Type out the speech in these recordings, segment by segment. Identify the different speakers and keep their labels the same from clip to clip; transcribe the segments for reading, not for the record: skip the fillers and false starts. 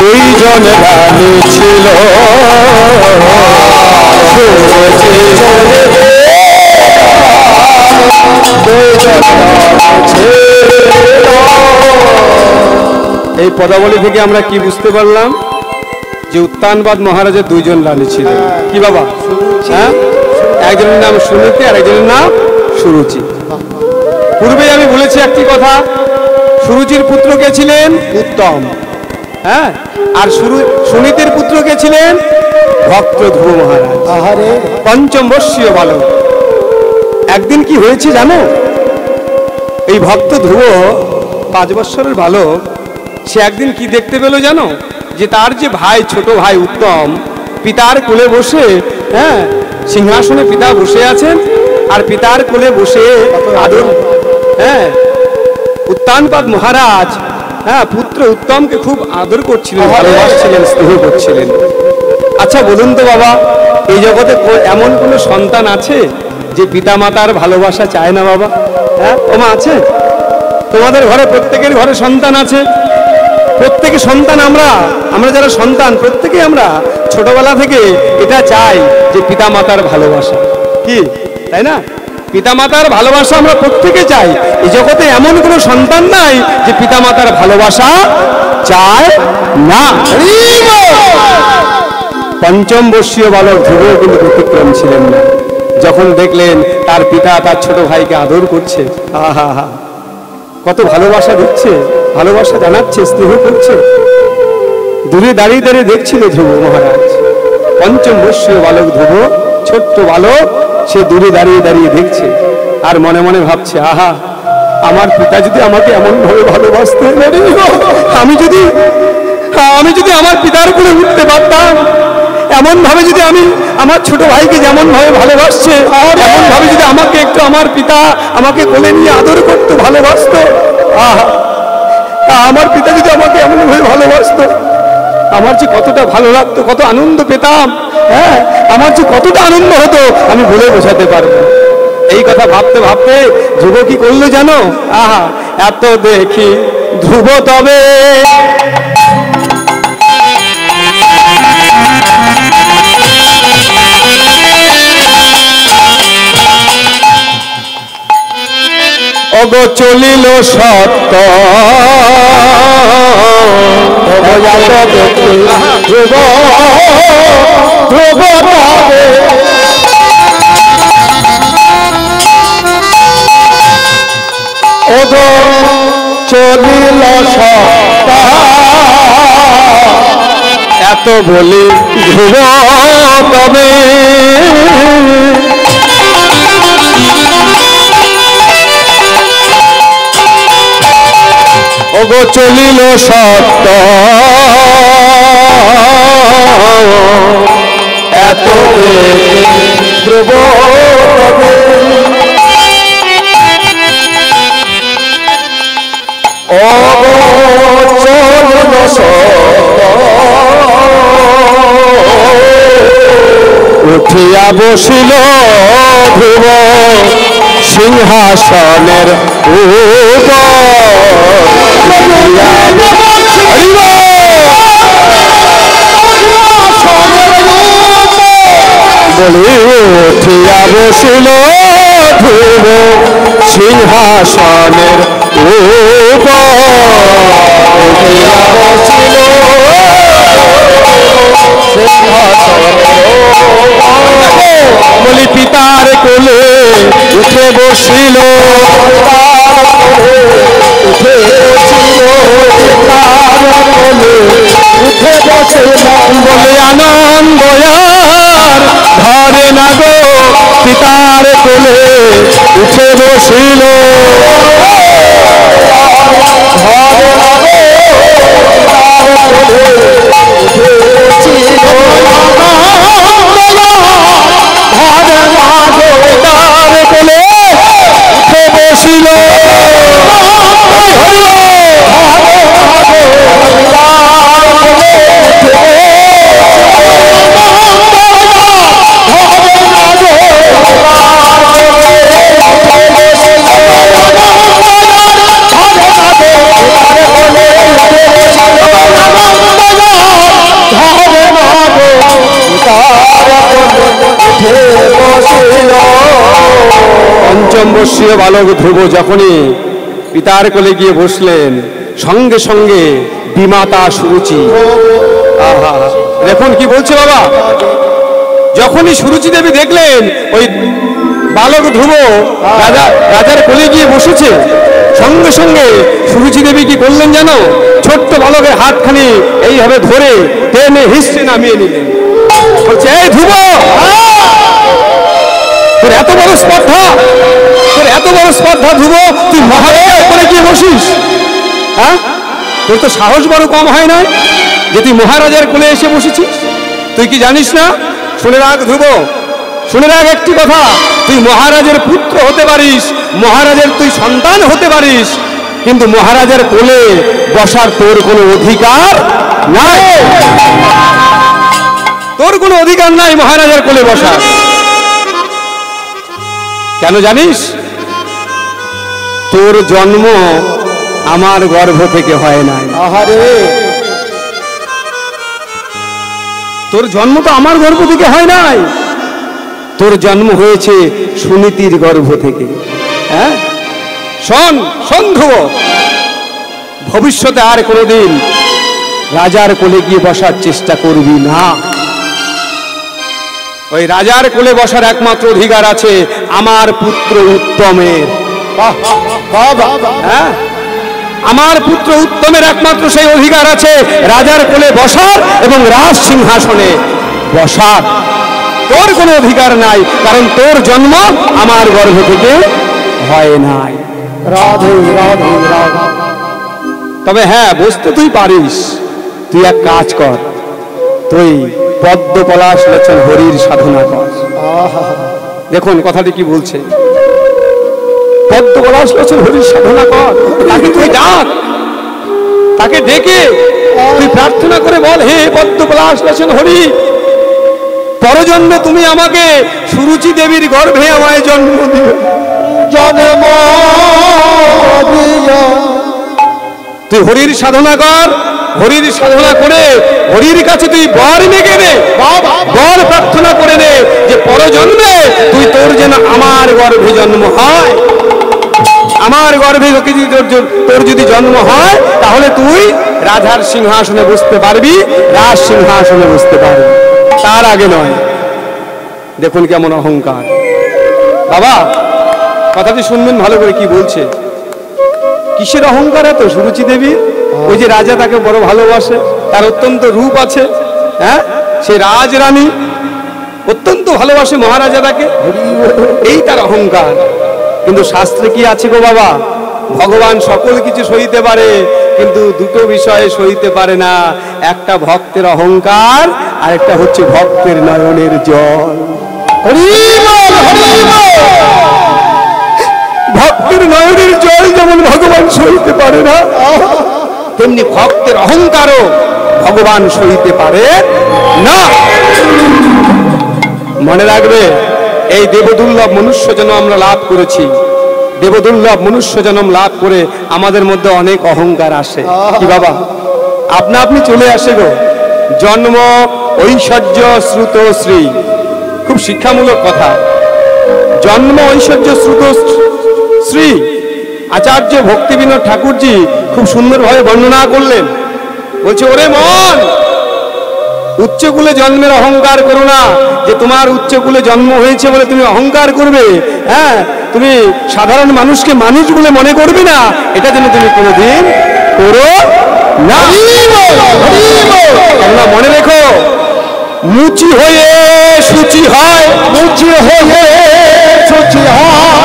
Speaker 1: দুইজন রানী ছিল এই পদাবলী থেকে আমরা কি বুঝতে পারলাম যে উত্তানবাদ মহারাজের দুইজন রানী ছিল কি বাবা হ্যাঁ একজনের নাম সুনীতি আর একজনের নাম সুরুচি পূর্বে আমি বলেছি একটি কথা সুরুচির পুত্র কে ছিলেন উত্তম হ্যাঁ আর সুনীতির পুত্র কে ছিলেন ভক্ত ধ্রুব মহারাজ আহারে পঞ্চম বর্ষীয় বালক একদিন কি হয়েছে জানো এই ভক্ত ধ্রুব 5 বছরের বালক সে একদিন কি দেখতে পেল জানো যে তার যে ভাই ছোট ভাই উত্তম পিতার কোলে বসে হ্যাঁ সিংহাসনে পিতা বসে আছেন আর পিতার কোলে বসে আদর হ্যাঁ উত্তানপাদ মহারাজ হ্যাঁ পুত্র উত্তমকে খুব আদর করছিলেন ভালোবাসছিলেন স্নেহ করছিলেন আচ্ছা বলুন তো বাবা এই জগতে এমন কোনো সন্তান আছে যে পিতা মাতার ভালোবাসা চায় না বাবা হ্যাঁ ওমা আছে তোমাদের ঘরে প্রত্যেকের ঘরে সন্তান আছে প্রত্যেকে সন্তান আমরা যারা সন্তান প্রত্যেকে আমরা ছোটবেলা থেকে এটা চাই যে পিতা মাতার ভালোবাসা কি তাই না পিতা মাতার ভালোবাসা আমরা প্রত্যেকে চাই এই জগতে এমন কোনো সন্তান নাই যে পিতা মাতার ভালোবাসা চায় না পঞ্চম বর্ষীয় বালক ধ্রুব কিন্তু ব্যতিক্রম ছিলেন না যখন দেখলেন তার পিতা তার ছোট ভাইকে আদর করছে আহা হা কত ভালোবাসা দিচ্ছে ভালোবাসা জানাচ্ছে স্নেহ করছে দূরে দাঁড়িয়ে দাঁড়িয়ে দেখছিল ধ্রুব মহারাজ পঞ্চম বর্ষীয় বালক ধ্রুব ছোট্ট বালক সে দূরে দাঁড়িয়ে দাঁড়িয়ে দেখছে আর মনে মনে ভাবছে আহা আমার পিতা যদি আমাকে এমন ভাবে ভালোবাসতেন আমি যদি আমার পিতার কোলে উঠতে পারতাম এমন ভাবে যদি আমি আমার ছোট ভাইকে যেমন ভাবে ভালোবাসছে এমন ভাবে যদি আমাকে একটু আমার পিতা আমাকে কোলে নিয়ে আদর করতো ভালোবাসতো আহা আমার পিতা যদি আমাকে এমন ভাবে ভালোবাসতো আমার যে কতটা ভালো লাগতো কত আনন্দ পেতাম হ্যাঁ আমার যে কতটা আনন্দ হতো আমি বলে বোঝাতে পারবো এই কথা ভাবতে ভাবতে ধ্রুব কি করলো জানো আহা এত দেখি ধ্রুব তবে অগো চলিল সত্য ধ্রুব ধ্রুব ওগো চলিল সত্য এত বলি ধ্রুব তবে ওগো চলিল সত্য এত ধ্রুব ওগো চলিল সত্য উঠিয়া বসিল ধ্রুব সিংহাসনের উঠিয়া বসিল ধ্রুব সিংহাসনের বলি পিতার কোলে উঠে বসিল বলে আনন্দ ধরে না গো পিতার কোলে উঠে বসিল পঞ্চম বর্ষীয় বালক ধ্রুব যখনই পিতার কোলে গিয়ে বসলেন, সঙ্গে সঙ্গে বিমাতা সুরুচি, আহা দেখুন কি বলছে বাবা, যখনই সুরুচি দেবী দেখলেন ওই বালক ধ্রুব রাজার কোলে গিয়ে বসেছে, সঙ্গে সঙ্গে সুরুচি দেবী কি করলেন জানো, ছোট্ট বালকের হাতখানি এইভাবে ধরে টেনে হিস্ট্রি নামিয়ে নিলেন। বলছে, এই ধ্রুব, তোর এত বড় স্পর্ধা, তোর এত বড় স্পর্ধা ধ্রুব, তুই মহারাজার কোলে গিয়ে বসিস? হ্যাঁ, তোর তো সাহস বড় কম হয় না যে তুই মহারাজার কোলে এসে বসেছিস? তুই কি জানিস না? শুনে রাখ ধ্রুব, শুনে রাখ একটি কথা, তুই মহারাজের পুত্র হতে পারিস, মহারাজের তুই সন্তান হতে পারিস, কিন্তু মহারাজের কোলে বসার তোর কোনো অধিকার নাই। তোর কোনো অধিকার নাই মহারাজের কোলে বসার। কেন জানিস? তোর জন্ম আমার গর্ভ থেকে হয় নাই।
Speaker 2: আহারে,
Speaker 1: তোর জন্ম তো আমার গর্ভ থেকে হয় নাই, তোর জন্ম হয়েছে সুনীতির গর্ভ থেকে। হ্যাঁ, শোন শোন ধ্রুব, ভবিষ্যতে আর কোনোদিন রাজার কোলে গিয়ে বসার চেষ্টা করবি না। ওই রাজার কোলে বসার একমাত্র অধিকার আছে আমার পুত্র উত্তমের। হ্যাঁ, আমার পুত্র উত্তমের একমাত্র সেই অধিকার আছে রাজার কোলে বসার এবং রাজ সিংহাসনে বসার। তোর কোনো অধিকার নাই, কারণ তোর জন্ম আমার গর্ভ থেকে হয় নাই।
Speaker 2: রাধে রাধে রাধে।
Speaker 1: তবে হ্যাঁ, বুঝতে তুই পারিস। তুই এক কাজ কর, তুই পদ্ম পলাশ লোচন হরির সাধনা কর। দেখুন কথাটি কি বলছে, পদ্ম পলাশ লোচন হরির সাধনা কর। তাকে তুই ডাক, তাকে ডেকে তুই প্রার্থনা করে বল, হে পদ্ম পলাশ লোচন হরি, পরজন্মে তুমি আমাকে সুরুচি দেবীর গর্ভে আমায় জন্ম দিও,
Speaker 2: জন্ম দিও।
Speaker 1: তুই হরির সাধনা কর, হরির সাধনা করে হরির কাছে তুই বর মেগে নে, বর প্রার্থনা করে নে যে পরজন্মে তুই তোর যেন আমার গর্ভে জন্ম হয়। আমার গর্ভে তোর যদি জন্ম হয় তাহলে তুই রাধার সিংহাসনে বসতে পারবি, রাজ সিংহাসনে বসতে পারবি, তার আগে নয়। দেখুন কেমন অহংকার। বাবা কথাটি শুনবেন ভালো করে, কি বলছে, কিসের অহংকার এত সুরুচি দেবী? ওই যে রাজা তাকে বড় ভালোবাসে, তার অত্যন্ত রূপ আছে, হ্যাঁ, সে রাজরানী অত্যন্ত ভালোবাসে মহারাজা তাকে, এই তার অহংকার। কিন্তু শাস্ত্রে কি আছে গো বাবা, ভগবান সকল কিছু সইতে পারে, কিন্তু দুটো বিষয়ে সইতে পারে না, একটা ভক্তের অহংকার আর একটা হচ্ছে ভক্তের নয়নের জল। ভক্তের নয়নের জল যেমন ভগবান সইতে পারে না, তেমনি ভক্তের অহংকারও ভগবান সইতে পারে না। মনে রাখবে, এই দেবদুর্লভ মনুষ্য জন্ম আমরা লাভ করেছি, দেবদুর্লভ মনুষ্য জন্ম লাভ করে আমাদের মধ্যে অনেক অহংকার আসে। কি বাবা, আপনা আপনি চলে আসে গো। জন্ম ঐশ্বর্য শ্রুত শ্রী, খুব শিক্ষামূলক কথা। জন্ম ঐশ্বর্য শ্রুত শ্রী আচার্য ভক্তিবিনোদ ঠাকুরজি খুব সুন্দরভাবে বর্ণনা করলেন। বলছে, ওরে মন, উচ্চকুলে জন্মের অহংকার করো না, যে তোমার উচ্চকুলে জন্ম হয়েছে বলে তুমি অহংকার করবে। হ্যাঁ, তুমি সাধারণ মানুষকে মানুষ বলে মনে করবে না, এটা যেন তুমি কোনোদিন করো না। তোমরা মনে রেখো, মুচি হয়ে সূচি হয়, মুচি হয়ে সূচি হয়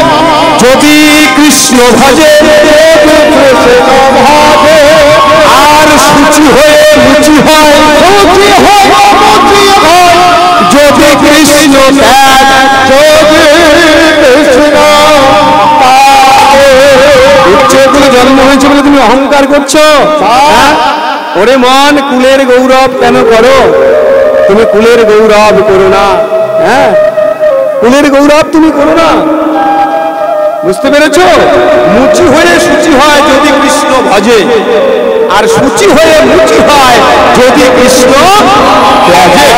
Speaker 1: যদি কৃষ্ণ ভজে, আর সূচি হয়ে মুচি হয়, সূচি হয়ে মুচি হয় যদি কৃষ্ণ ত্যাগ, যদি কৃষ্ণ উচ্চকুলে জন্ম হয়েছে বলে তুমি অহংকার করছো। ওরে মন, কুলের গৌরব কেন করো? তুমি কুলের গৌরব করো না। হ্যাঁ, কুলের গৌরব তুমি করো না, বুঝতে পেরেছ? মুচি হয়ে সূচি হয় যদি কৃষ্ণ ভজে, আর সূচি হয়ে মুচি হয় যদি কৃষ্ণ ত্যাজে।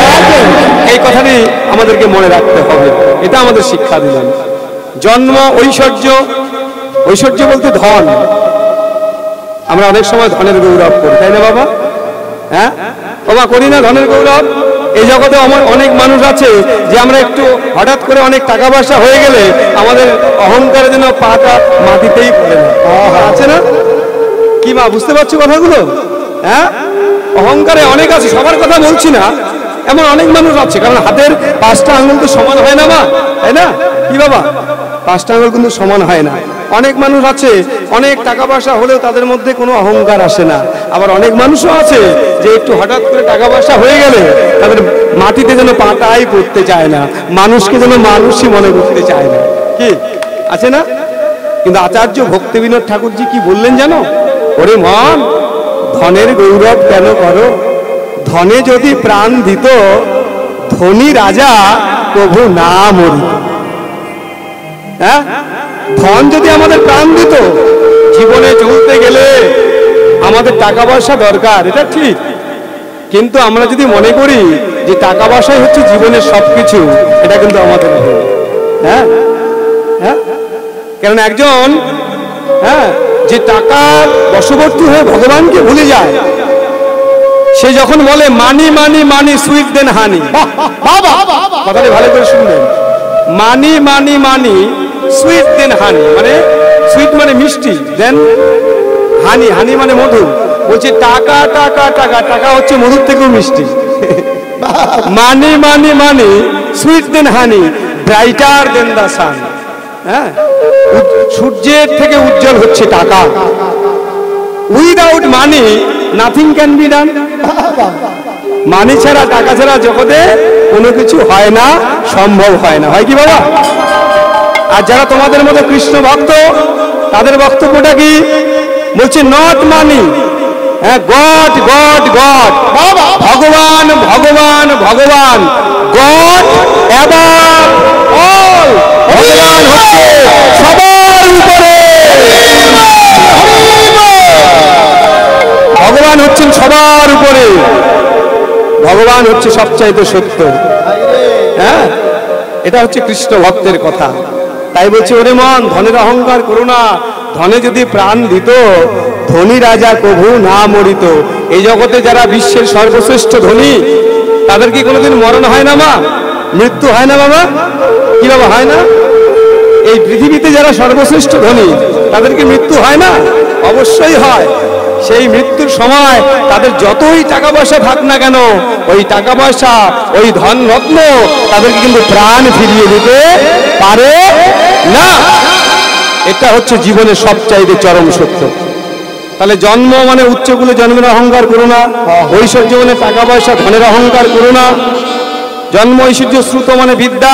Speaker 1: এই কথাটি আমাদেরকে মনে রাখতে হবে, এটা আমাদের শিক্ষা দিলেন। জন্ম, ঐশ্বর্য, ঐশ্বর্য বলতে ধন। আমরা অনেক সময় ধনের গৌরব করি, তাই না বাবা? হ্যাঁ বাবা, করি না ধনের গৌরব? এই জগতে অনেক মানুষ আছে যে আমরা একটু হঠাৎ করে অনেক টাকা পয়সা হয়ে গেলে আমাদের অহংকারের জন্য পাটা মাটিতেই পড়ে না, আছে না? কি মা, বুঝতে পারছো কথাগুলো? হ্যাঁ, অহংকারে অনেক আছে, সবার কথা বলছি না, এমন অনেক মানুষ আছে। কারণ হাতের 5টা আঙুল তো সমান হয় না মা, তাই না? কি বাবা, 5টা আঙুল কিন্তু সমান হয় না। অনেক মানুষ আছে অনেক টাকা পয়সা হলেও তাদের মধ্যে কোনো অহংকার আসে না। আবার অনেক মানুষও আছে যে একটু হঠাৎ করে টাকা পয়সা হয়ে গেলে তাদের মাটিতে যেন পাটাই পড়তে চায় না, মানুষকে যেন মানুষই মনে করতে চায় না। কি আছে না? কিন্তু আচার্য ভক্তি বিনোদ ঠাকুরজি কি বললেন জানো? ওরে মন, ধনের গৌরব কেন করো? ধনে যদি প্রাণ দিত, ধনী রাজা প্রভু না মরিত। হ্যাঁ, ধন যদি আমাদের প্রাণ দিত, জীবনে চলতে গেলে আমাদের টাকা পয়সা দরকার, এটা ঠিক। কিন্তু আমরা যদি মনে করি যে টাকা পয়সাই হচ্ছে জীবনের সবকিছু, এটা কিন্তু আমাদের ভুল। হ্যাঁ হ্যাঁ, কারণ একজন যে টাকার বশবর্তী হয়ে ভগবানকে ভুলে যায়, সে যখন বলে মানি মানি মানি সুইট দেন হানি, কথাটা ভালো করে শুনবেন, মানি মানি মানি সুইট দেন হানি, মানে সুইট মানে মিষ্টি, দেন হানি, হানি মানে মধু। বলছে টাকা টাকা টাকা, টাকা হচ্ছে মধুর থেকেও মিষ্টি। Money money money sweet than honey, brighter than the sun. হ্যাঁ, সূর্যের থেকে উজ্জ্বল হচ্ছে টাকা। Without money nothing can be done. Money ছাড়া, টাকা ছাড়া জগতে কোনো কিছু হয় না, সম্ভব হয় না। হয় কি বাবা? আর যারা তোমাদের মধ্যে কৃষ্ণ ভক্ত, তাদের বক্তব্যটা কি? বলছে not money, god god god, ভগবান ভগবান ভগবান, গড অ্যাবাভ অল, ভগবান হচ্ছে সবার উপরে, ভগবান হচ্ছেন সবার উপরে, ভগবান হচ্ছে সবচাইতে সত্য। হ্যাঁ, এটা হচ্ছে কৃষ্ণ ভক্তের কথা। তাই বলছে ওরে মন, ধনের অহংকার করো না। ধনে যদি প্রাণ দিত, ধনী রাজা কভু না মরিত। এই জগতে যারা বিশ্বের সর্বশ্রেষ্ঠ ধনী, তাদের কি কোনোদিন মরণ হয় না মা? মৃত্যু হয় না বাবা? কি বাবা, হয় না? এই পৃথিবীতে যারা সর্বশ্রেষ্ঠ ধনী, তাদের কি মৃত্যু হয় না? অবশ্যই হয়। সেই মৃত্যুর সময় তাদের যতই টাকা পয়সা থাক না কেন, ওই টাকা পয়সা, ওই ধন রত্ন তাদেরকে কিন্তু প্রাণ ফিরিয়ে দিতে পারে না। এটা হচ্ছে জীবনের সবচাইতে চরম সত্য। তাহলে জন্ম মানে উচ্চকুলে জন্মের অহংকার করো না, ঐশ্বর্য মানে টাকা পয়সা ধনের অহংকার করো না। জন্ম ঐশ্বর্য শ্রুত মানে বিদ্যা।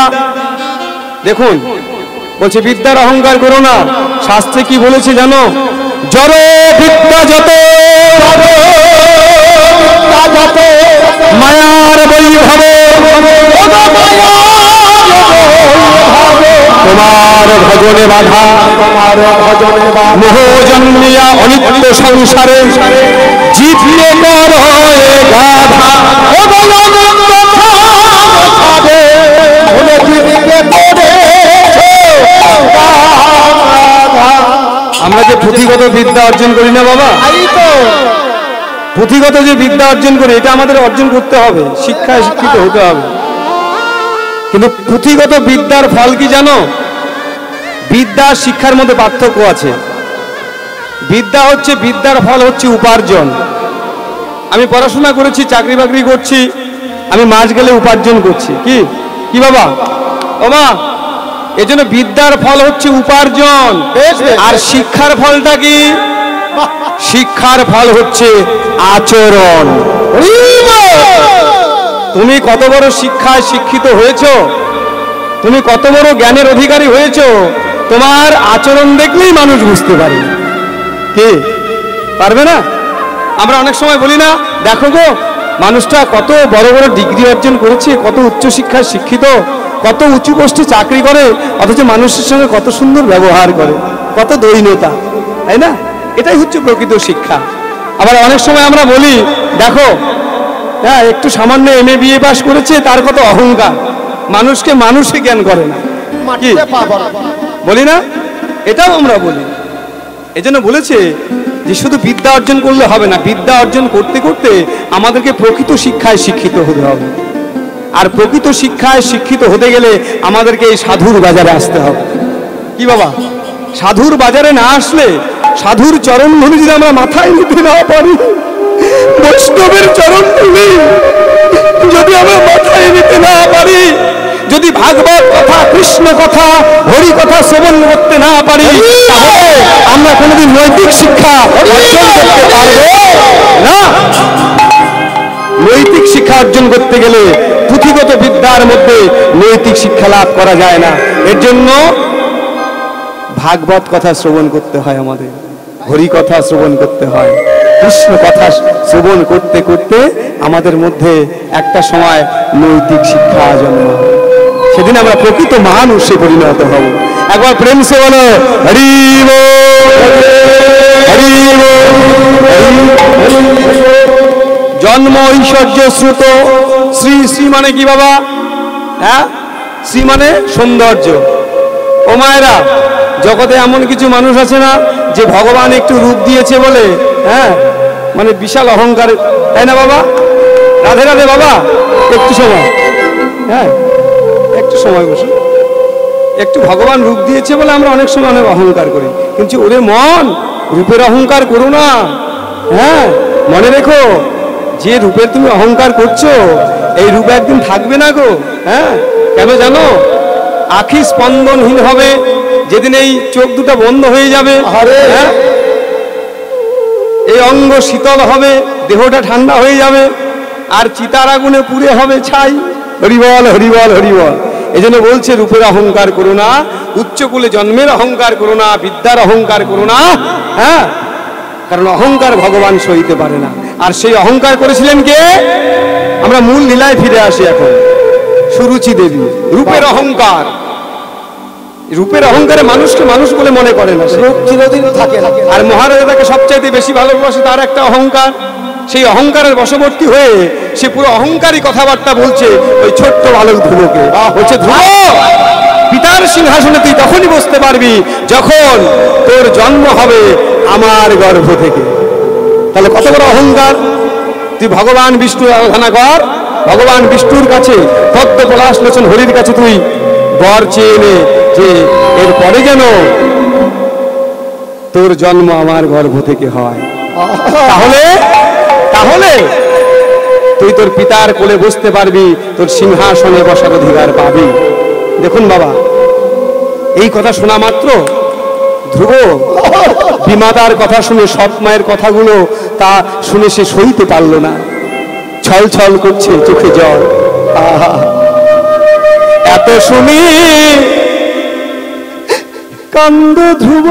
Speaker 1: দেখুন বলছে বিদ্যার অহংকার করো না। শাস্ত্রে কি বলেছে জানো? জড় বিদ্যা যত, মায়ার বৈভবে, তোমার ভজনে বাধা, মোহ জন্মিয়া অনিত্য সংসারে, জিতলে কর হয়ে গাধা। আমরা যে পুঁথিগত বিদ্যা অর্জন করি না বাবা, পুঁথিগত যে বিদ্যা অর্জন করি, এটা আমাদের অর্জন করতে হবে, শিক্ষায় শিক্ষিত হতে হবে। কিন্তু পুঁথিগত বিদ্যার ফল কি জানো? বিদ্যা শিক্ষার মধ্যে পার্থক্য আছে। বিদ্যা হচ্ছে, বিদ্যার ফল হচ্ছে উপার্জন। আমি পড়াশোনা করেছি, চাকরি বাকরি করছি, আমি মাস গেলে উপার্জন করছি। কি কি বাবা? ও মা, এজন্য বিদ্যার ফল হচ্ছে উপার্জন। আর শিক্ষার ফলটা কি? শিক্ষার ফল হচ্ছে আচরণ। তুমি কত বড় শিক্ষায় শিক্ষিত হয়েছো, তুমি কত বড় জ্ঞানের অধিকারী হয়েছো, তোমার আচরণ দেখলেই মানুষ বুঝতে পারে। কি পারবে না? আমরা অনেক সময় বলি না, দেখো গো মানুষটা কত বড় বড় ডিগ্রি অর্জন করেছে, কত উচ্চ শিক্ষায় শিক্ষিত, কত উঁচু পোস্টে চাকরি করে, অথচ মানুষের সঙ্গে কত সুন্দর ব্যবহার করে, কত দৈন্যতা, তাই না? এটাই হচ্ছে প্রকৃত শিক্ষা। আবার অনেক সময় আমরা বলি, দেখো হ্যাঁ একটু সামান্য MA BA পাস করেছে, তার কত অহংকার, মানুষকে মানুষই জ্ঞান করে না। কি বলি না? এটাও আমরা বলি। এজন্য বলেছে যে শুধু বিদ্যা অর্জন করলে হবে না, বিদ্যা অর্জন করতে করতে আমাদেরকে প্রকৃত শিক্ষায় শিক্ষিত হতে হবে। আর প্রকৃত শিক্ষায় শিক্ষিত হতে গেলে আমাদেরকে এই সাধুর বাজারে আসতে হবে। কি বাবা? সাধুর বাজারে না আসলে, সাধুর চরণ ধুলি যদি আমরা মাথায় নিতে না পারি, বৈষ্ণবের চরণ ধুলি যদি আমরা মাথায় নিতে না পারি, যদি ভাগবত কথা, কৃষ্ণ কথা, হরি কথা শ্রবণ করতে না পারি, তাহলে আমরা কোনোদিন নৈতিক শিক্ষা অর্জন করতে পারবো না। নৈতিক শিক্ষা অর্জন করতে গেলে পুঁথিগত বিদ্যার মধ্যে নৈতিক শিক্ষা লাভ করা যায় না। এর জন্য ভাগবত কথা শ্রবণ করতে হয়, আমাদের হরি কথা শ্রবণ করতে হয়, কৃষ্ণ কথা শ্রবণ করতে করতে আমাদের মধ্যে একটা সময় নৈতিক শিক্ষা জন্ম, সেদিন আমরা প্রকৃত মানুষে পরিণত হব। একবার প্রেম সে বলো হরি বল, হরি বল। জন্ম ঐশ্বর্য শ্রুত, শ্রী শ্রী মানে কি বাবা? হ্যাঁ, শ্রী মানে সৌন্দর্য। ও মায়েরা, জগতে এমন কিছু মানুষ আছে না যে ভগবান একটু রূপ দিয়েছে বলে, হ্যাঁ, মানে বিশাল অহংকার, তাই না বাবা? রাধে রাধে বাবা, একটু সময়, হ্যাঁ একটু সময় বসে, একটু ভগবান রূপ দিয়েছে বলে আমরা অনেক সময় অনেক অহংকার করি। কিন্তু ওরে মন, রূপের অহংকার করো না। হ্যাঁ, মনে রেখো, যে রূপের তুমি অহংকার করছো, এই রূপ একদিন থাকবে না গো। হ্যাঁ, কেন জানো? আখি স্পন্দনহীন হবে যেদিন, এই চোখ দুটো বন্ধ হয়ে যাবে, হ্যাঁ, এই অঙ্গ শীতল হবে, দেহটা ঠান্ডা হয়ে যাবে, আর চিতার আগুনে পুড়ে হবে ছাই। হরিবল হরিবল হরিবল। এই জন্য বলছে রূপের অহংকার করো না, উচ্চকুলে জন্মের অহংকার করো না, বিদ্যার অহংকার করো না। হ্যাঁ, কারণ অহংকার ভগবান সইতে পারে না। আর সেই অহংকার করেছিলেন কে? আমরা মূল লীলায় ফিরে আসি এখন। সুরুচি দেবী রূপের অহংকার, রূপের অহংকারে মানুষকে মানুষ বলে মনে করে না,
Speaker 2: চিরদিন থাকে না।
Speaker 1: আর মহারাজা তাকে সবচাইতে বেশি ভালোবাসে, তার একটা অহংকার। সেই অহংকারের বশবর্তী হয়ে সে পুরো অহংকারী কথাবার্তা বলছে ওই ছোট্ট বালক ধ্রুবকে। বলছে, ধ্রুব, পিতার সিংহাসনে তুই তখনই বসতে পারবি যখন তোর জন্ম হবে আমার গর্ভ থেকে। তাহলে কত বড় অহংকার! তুই ভগবান বিষ্ণুর আরাধনা কর, ভগবান বিষ্ণুর কাছে, ভক্ত পলাশ লোচন হরির কাছে তুই বর চেয়ে নে যে এরপরে যেন তোর জন্ম আমার গর্ভ থেকে হয়। তাহলে তাহলে তুই তোর পিতার কোলে বসতে পারবি, তোর সিংহাসনে বসার অধিকার পাবি। দেখুন বাবা, এই কথা শোনা মাত্র ধ্রুব বিমাতার কথা শুনে, সৎ মায়ের কথাগুলো তা শুনে সে সইতে পারল না, ছল ছল করছে চোখে জল। এত শুনি কান্দ ধ্রুব,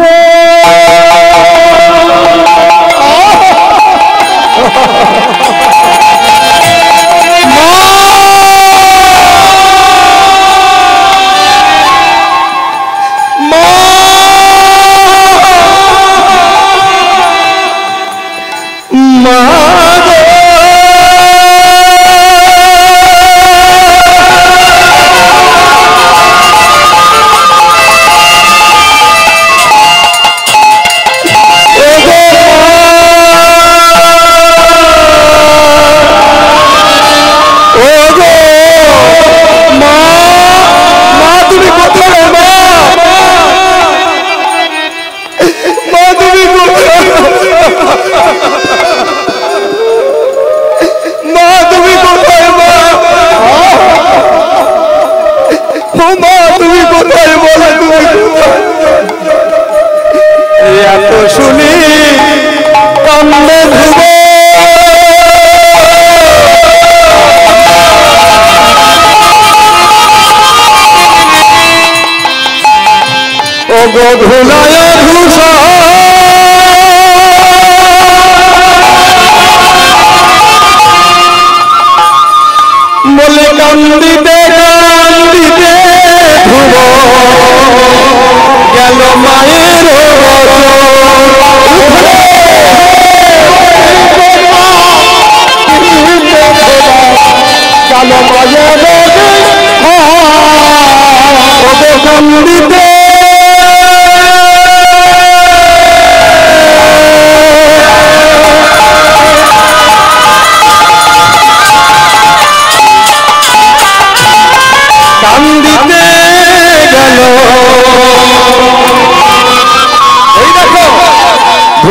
Speaker 1: এত শুনি কান্দে ধ্রুব, ও গো ধুলায় ধূসর বলে কান্দিতে কান্দিতে ধ্রুব গেল মায়ের কান্দিতে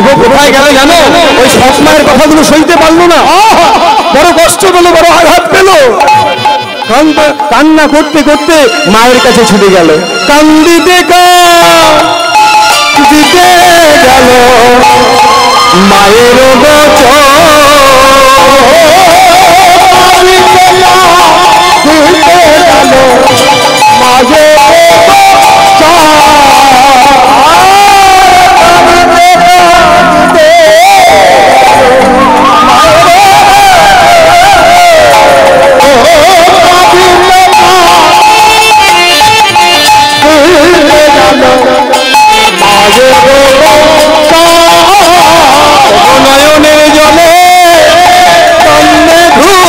Speaker 1: ধ্রুব কোথায় গেল জানো? ওই সৎ মায়ের কথাগুলো সইতে পারলো না, বড় কষ্ট পেল, বড় আঘাত পেল, কান্না করতে করতে মায়ের কাছে ছুটে গেল। কান্দিতে দিতে গেল মায়ের নয়নের জলে কান্দে ধ্রুব,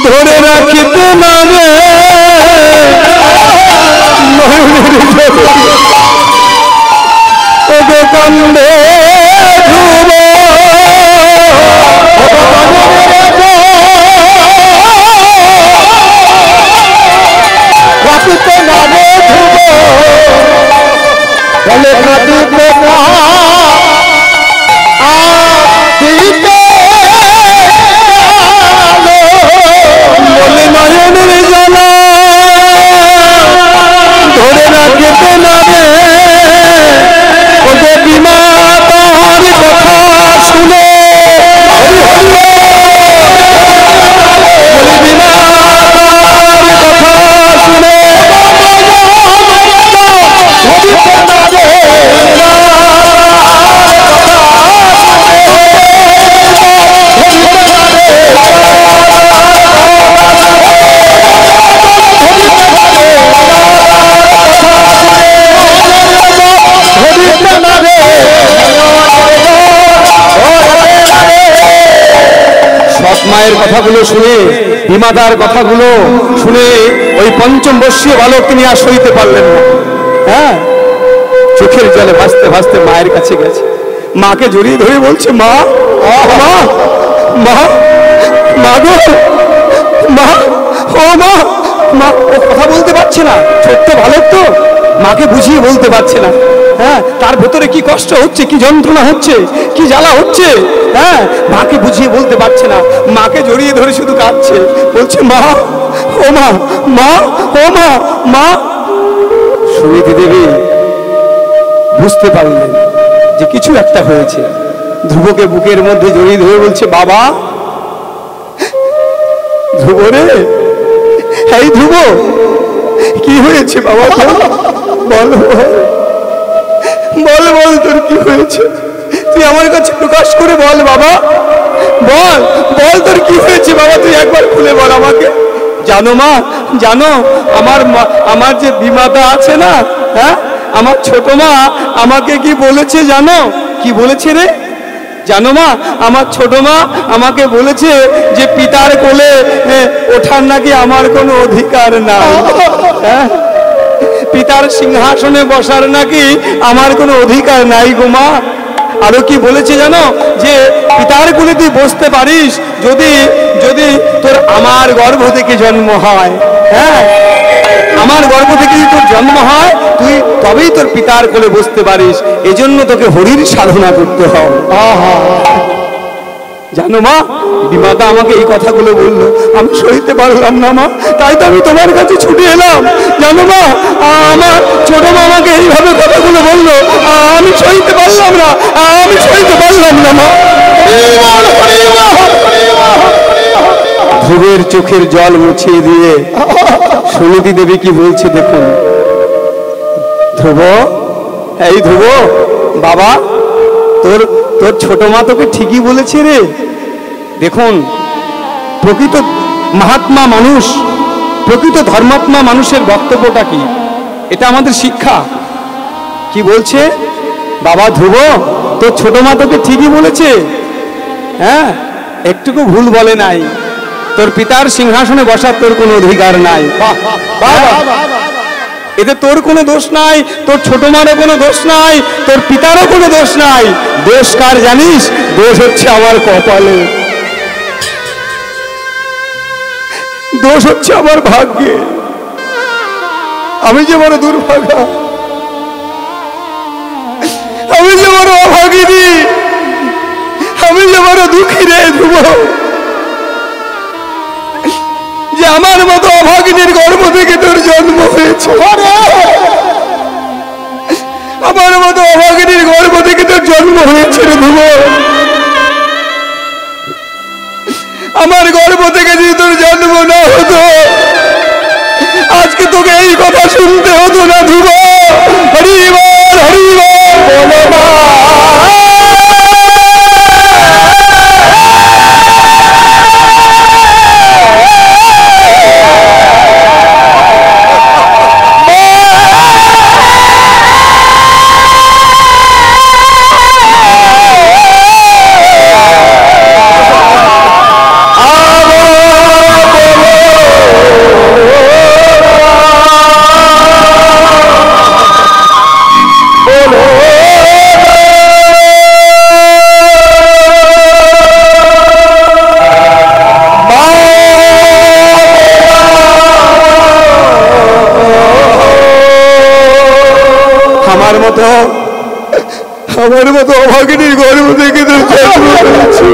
Speaker 1: ধরে রাখিতে না রে ওগো কান্দে ধ্রুব, রাখিতে না রে ধ্রুব, বলে কাঁদিতে না নয়নের জ্বালা ধরে রাখতে না রে ওকে বিমাতার কথা শুনে, বিমাতার কথা শুনে মায়ের কথাগুলো শুনে, বিমাতার কথাগুলো শুনে ওই পঞ্চম বর্ষীয় বালক তিনি আর সইতে পারলেন না। হ্যাঁ, চোখের জলে ভাসতে ভাসতে মায়ের কাছে গেছে, মাকে জড়িয়ে ধরে বলছে, মা মা মা মা গো মা, ও মা মা। ও কথা বলতে পারছে না, ছোট্ট বালক তো, মাকে বুঝিয়ে বলতে পারছে না। হ্যাঁ, তার ভেতরে কি কষ্ট হচ্ছে, কি যন্ত্রণা হচ্ছে, কি জ্বালা হচ্ছে, হ্যাঁ, মাকে বুঝিয়ে বলতে পারছে না। মাকে জড়িয়ে ধরে শুধু কাঁদছে, বলছে, মা ও মা মা ও মা মা। সুনীতি দেবী বুঝতে পারলেন যে কিছু একটা হয়েছে। ধ্রুবকে বুকের মধ্যে জড়িয়ে ধরে বলছে, বাবা। ধ্রুব রে, এই ধ্রুব, কি হয়েছে বাবা? বল বল বল, তোর কি হয়েছে? তুই আমার কাছে প্রকাশ করে বল বাবা, বল বল, তোর কি হয়েছে বাবা? তুই একবার খুলে বল আমাকে। জানো মা, জানো আমার যে বিমাতা আছে না, হ্যাঁ, আমার ছোট মা আমাকে কি বলেছে জানো? কি বলেছে রে? জানো মা, আমার ছোট মা আমাকে বলেছে যে পিতার কোলে ওঠার নাকি আমার কোনো অধিকার নাই, হ্যাঁ, পিতার সিংহাসনে বসার নাকি আমার কোনো অধিকার নাই গো মা। আরো কি বলেছে জানো? যে পিতার কোলে তুই বসতে পারিস যদি যদি তোর আমার গর্ভ থেকে জন্ম হয়, হ্যাঁ, আমার গর্ভ থেকে যদি তোর জন্ম হয়, তুই তবেই তোর পিতার কোলে বসতে পারিস। এজন্য তোকে হরির সাধনা করতে হবে। জানো মা, বিমাতা আমাকে এই কথাগুলো বললো, আমি সইতে পারলাম না মা, তাই তো আমি তোমার কাছে ছুটে এলাম। জানো মা, আমার ছোট মামাকে এইভাবে কথাগুলো বললো, আমি সইতে পারলাম না, আমি সইতে পারলাম না মা। ধ্রুবের চোখের জল মুছিয়ে দিয়ে সুনীতি দেবী কি বলছে দেখুন। ধ্রুব, এই ধ্রুব বাবা, তোর তোর ছোট মা তোকে ঠিকই বলেছে রে। দেখুন, প্রকৃত মহাত্মা মানুষ, প্রকৃত ধর্মাত্মা মানুষের বক্তব্যটা কি, এটা আমাদের শিক্ষা। কি বলছে বাবা ধ্রুব, তোর ছোট মা তোকে ঠিকই বলেছে, হ্যাঁ, একটুকু ভুল বলে নাই। তোর পিতার সিংহাসনে বসার তোর কোনো অধিকার নাই, এতে তোর কোনো দোষ নাই, তোর ছোট মারও কোনো দোষ নাই, তোর পিতারও কোনো দোষ নাই। দোষ কার জানিস? দোষ হচ্ছে আমার কপালে, দোষ হচ্ছে আমার ভাগ্যে। আমি যে বড় দুর্ভাগা, আমি যে বড় অভাগিনী, আমি যে বড় দুঃখী রে ধ্রুব, যে আমার মতো অভাগিনীর গর্ভ থেকে তোর জন্ম হয়েছে। আমার মতো অভাগিনীর গর্ভ থেকে তোর জন্ম হয়েছে রে ধ্রুব। আমার গর্ভ থেকে যদি তোর জন্ম না হতো, আজকে তোকে এই কথা শুনতে হতো না ধ্রুব। হরি বল, হরি বল, বলো না। আমার মতো অভাগিনীর গর্ভ থেকে তোর জন্ম হয়েছে,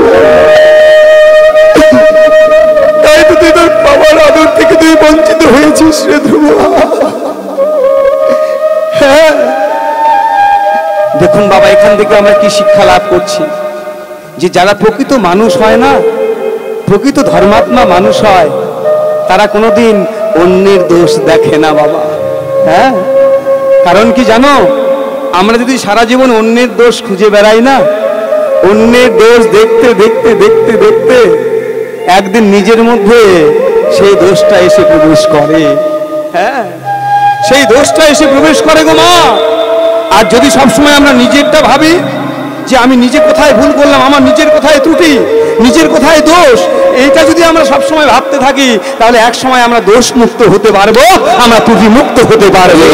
Speaker 1: তাই তো তুই তোর বাবার আদর থেকে তুই বঞ্চিত হয়েছিস রে ধ্রুব। হ্যাঁ, দেখুন বাবা, এখান থেকে আমরা কি শিক্ষা লাভ করছি, যে যারা প্রকৃত মানুষ হয় না, প্রকৃত ধর্মাত্মা মানুষ হয়, তারা কোনোদিন অন্যের দোষ দেখে না বাবা। হ্যাঁ, কারণ কি জানো, আমরা যদি সারা জীবন অন্যের দোষ খুঁজে বেড়াই না, অন্যের দোষ দেখতে দেখতে দেখতে দেখতে একদিন নিজের মধ্যে সেই দোষটা এসে প্রবেশ করে। হ্যাঁ, সেই দোষটা এসে প্রবেশ করে গো মা। আর যদি সবসময় আমরা নিজেরটা ভাবি যে আমি নিজে কোথায় ভুল করলাম, আমার নিজের কোথায় ত্রুটি, নিজের কোথায় দোষ, এইটা যদি আমরা সবসময় ভাবতে থাকি, তাহলে এক সময় আমরা দোষ মুক্ত হতে পারবো, আমরা ত্রুটি মুক্ত হতে পারবো।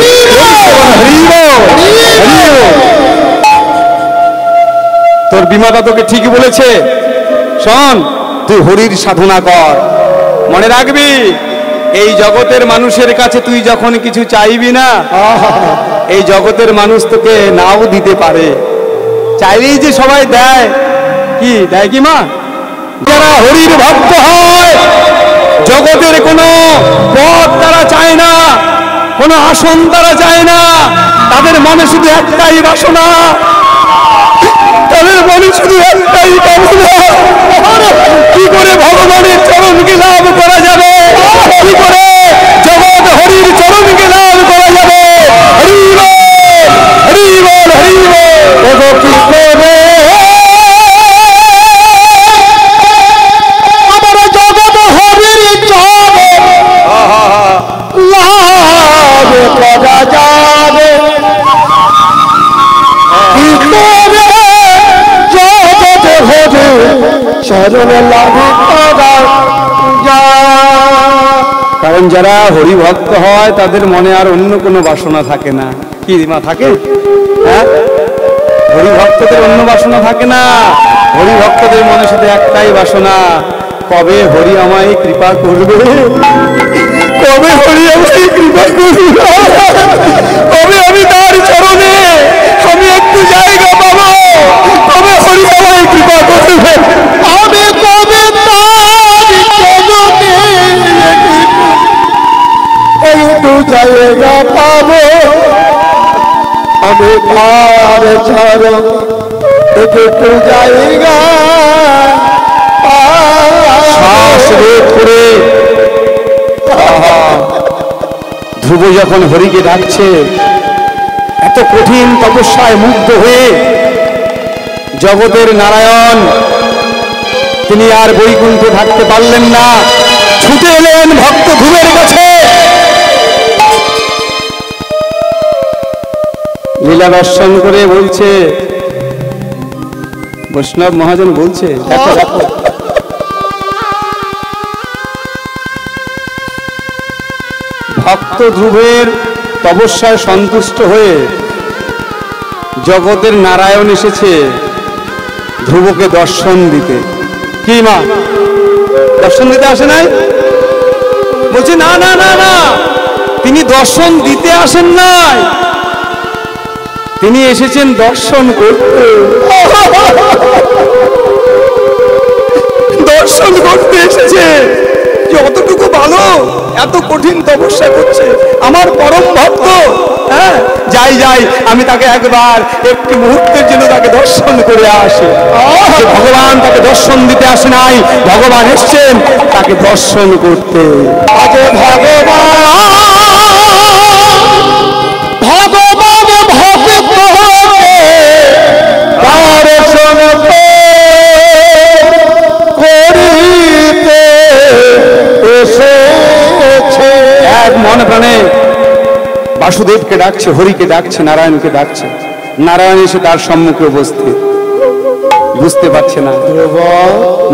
Speaker 1: তোর বিমাতা তোকে ঠিকই বলেছে, শোন, তুই হরির সাধনা কর। মনে রাখবি, এই জগতের মানুষের কাছে তুই যখন কিছু চাইবি না, এই জগতের মানুষ তোকে নাও দিতে পারে। চাইলেই যে সবাই দেয়, কি দেয় কি মা? যারা হরির ভক্ত হয়, জগতের কোনো পদ তারা চায় না, কোনো আসন তারা চায় না, তাদের মনে শুধু একটাই বাসনা, তাদের মনে শুধু একটাই কামনা, কি করে ভগবানের চরণকে লাভ করা যাবে, কি করে জগৎ হরির চরণকে লাভ করা যাবে। হরি বল, হরি বল, হরি বল। কি করে আমার জগৎ হরির চরণ লাভ করা যাবে, কি করে জগৎ হরির চরণ লাভ করা যায়। কারণ যারা হরি ভক্ত হয়, তাদের মনে আর অন্য কোনো বাসনা থাকে না। কি মা থাকে? হ্যাঁ, হরি ভক্তদের অন্য বাসনা থাকে না। হরি ভক্তদের মনে শুধু একটাই বাসনা, কবে হরি আমায় কৃপা করবে, কবে হরি আমায় কৃপা করবে, কবে আমি তার চরণে আমি একটু জায়গা পাবো, কবে হরি আমায় কৃপা করবে, আমি কবে তার চরণে একটু জায়গা পাবো, আমি তার চরণ একটু জায়গা। শ্বাস রোধ করে ধ্রুব যখন হরিকে ডাকছে, এত কঠিন তপস্যায় মুগ্ধ হয়ে জগতের নারায়ণ তিনি আর বৈকুণ্ঠে থাকতে পারলেন না। ছুটে এলেন ভক্ত ধ্রুবের কাছে। লীলা দর্শন করে বলছে, বৈষ্ণব মহাজন বলছে, দেখো দেখো ভক্ত ধ্রুবের তপস্যায় সন্তুষ্ট হয়ে জগতের নারায়ণ এসেছে ধ্রুবকে দর্শন দিতে। কি মা দর্শন দিতে আসে নাই? বলছে না না না না, তিনি দর্শন দিতে আসেন নাই, তিনি এসেছেন দর্শন করতে। দর্শন করতে এসেছে যে অতটুকু ভালো, এত কঠিন তপস্যা করছে আমার পরম ভক্ত। হ্যাঁ যাই যাই, আমি তাকে একবার একটি মুহূর্তের জন্য তাকে দর্শন করে আসি। ভগবান তাকে দর্শন দিতে আসে নাই, ভগবান এসছেন তাকে দর্শন করতে। এক মন প্রাণে বাসুদেবকে ডাকছে, হরিকে ডাকছে, নারায়ণকে ডাকছে। নারায়ণ এসে তার সম্মুখে উপস্থিত, বুঝতে পারছে না